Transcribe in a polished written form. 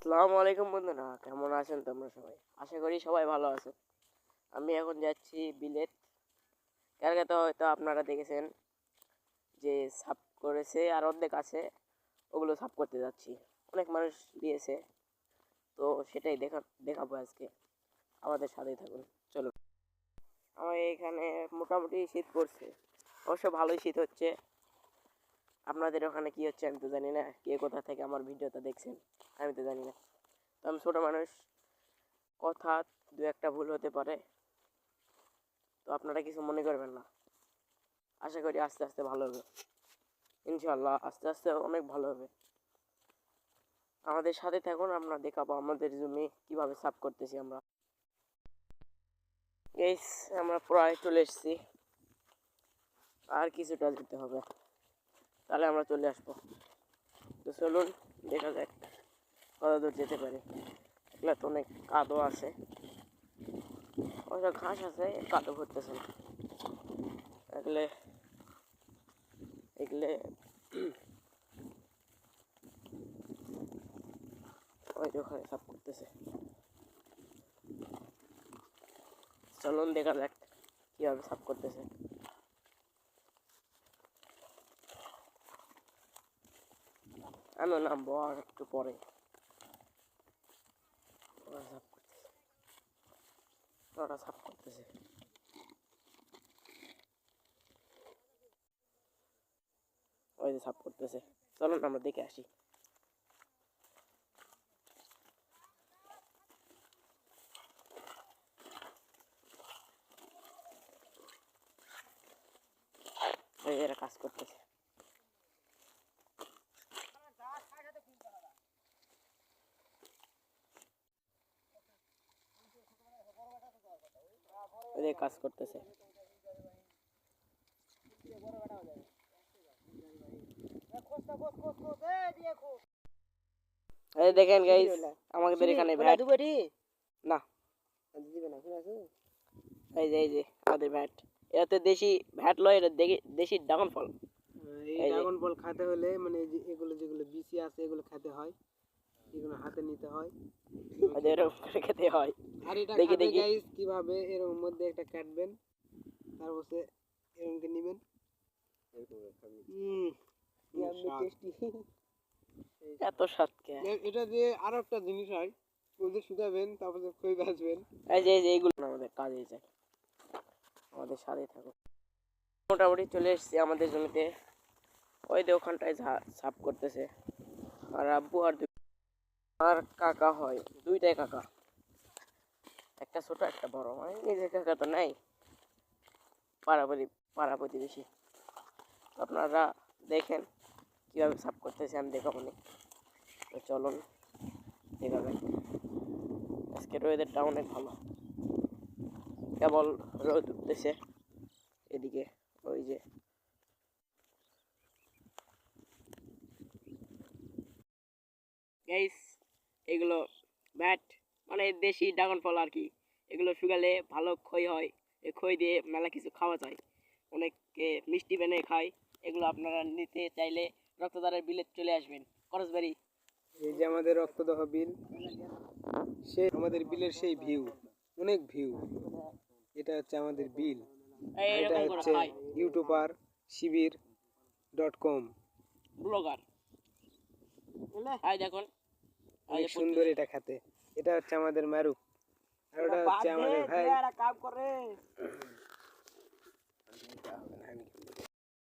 আসসালামু আলাইকুম বন্ধুরা, কেমন আছেন তোমরা সবাই? আশা করি সবাই ভালো আছো। আমি এখন যাচ্ছি বিলেত। ক্যালকাটা হয়তো আপনারা দেখেছেন যে সাফ করেছে আর অর্ধেক আছে, ওগুলো সাফ করতে যাচ্ছি। অনেক মানুষ দিয়েছে, তো সেটাই দেখাবো আজকে। আমাদের সাথেই থাকুন, চলো। আমার এখানে মোটামুটি শীত পড়ছে, অবশ্য ভালোই শীত হচ্ছে। আপনাদের ওখানে কি হচ্ছে আমি তো জানি না, কে কোথা থেকে আমার ভিডিওটা দেখছেন আমি তো জানি না। তো আমি ছোটো মানুষ, কথা দু একটা ভুল হতে পারে, তো আপনারা কিছু মনে করবেন না। আশা করি আস্তে আস্তে ভালো হবে, ইনশাল্লাহ আস্তে আস্তে অনেক ভালো হবে। আমাদের সাথে থাকুন, আমরা দেখাবো আমাদের জমি কিভাবে সাফ করতেছি আমরা। গাইস, আমরা প্রায় চলে এসেছি, আর কিছুটা যেতে হবে, তাহলে আমরা চলে আসবো। তো চলুন দেখা যাক কত দূর যেতে পারি। এগুলো তো অনেক কাদো আছে, অবশ্য ঘাস আছে, কাদো করতেছে না। এগুলো এগুলো ওই ওখানে সাফ করতেছে। চলুন দেখা যাক কীভাবে সাফ করতেছে। আমিও নামবো আর একটু পরে। ওরা সাফ করতেছে। ওই যে সাফ করতেছে, চলুন আমরা দেখে আসি। এরা কাজ করতেছে। কাজ করতেছে। এই দেখেন গাইস, আমাদের এখানে ভ্যাট না, এই যে আমাদের ভ্যাট, এটাতে দেশি ভ্যাট লয়, এটা দেশি ড্রাগন ফল। এই ড্রাগন ফল খেতে হলে মানে এগুলো যেগুলো বিচি আছে এগুলো খেতে হয়, এগুলো হাতে নিতে হয়, এরকম করে খেতে হয়। আর এটা খাবে গাইস কিভাবে, এর মধ্যে একটা কাটবেন, তারপরে এরকম নেবেন, এত স্বাদ কে। এটা দিয়ে আরো একটা জিনিস হয়, ওদের শুকাবেন, তারপরে খই ভাজবেন। এই যে এইগুলো আমাদের কাজে যায়, আমাদের সাথে থাকো। মোটামুটি চলে এসেছি আমাদের জমিতে। ওই যে ওখানটায় সাফ করতেছে, আর আব্বু আর কাকা হয়, দুইটাই কাকা, একটা ছোট একটা বড়। মানে নিজের কাকা তো নাই, পাড়া প্রতিবেশী। আপনারা দেখেন কীভাবে সাফ করতেছে, আমি দেখাবো না। তো চলুন দেখা যাক। আজকের ওয়েদারটা অনেক ভালো, কেবল রোদ উঠতেছে এদিকে। ওই যে গাইস, এগুলো ব্যাট মানে দেশি ড্রাগন ফল আর কি। এগুলো শুকালে ভালো খই হয়, এই খই দিয়ে মেলা কিছু খাওয়া যায়, অনেকে মিষ্টি বানিয়ে খায়। এগুলো আপনারা নিতে চাইলে রক্তদারের বিলে চলে আসবেন, করসবাড়ি। এই যে আমাদের রক্তদাহ বিল, সে আমাদের বিলের সেই ভিউ, অনেক ভিউ। এটা হচ্ছে আমাদের বিল, এটা হচ্ছে ইউটিউবার শিবির.com ব্লগার। দেখুন অনেক সুন্দর এটা খেতে। এটা হচ্ছে আমাদের মারুফ, আর ওটা হচ্ছে আমাদের ভাই।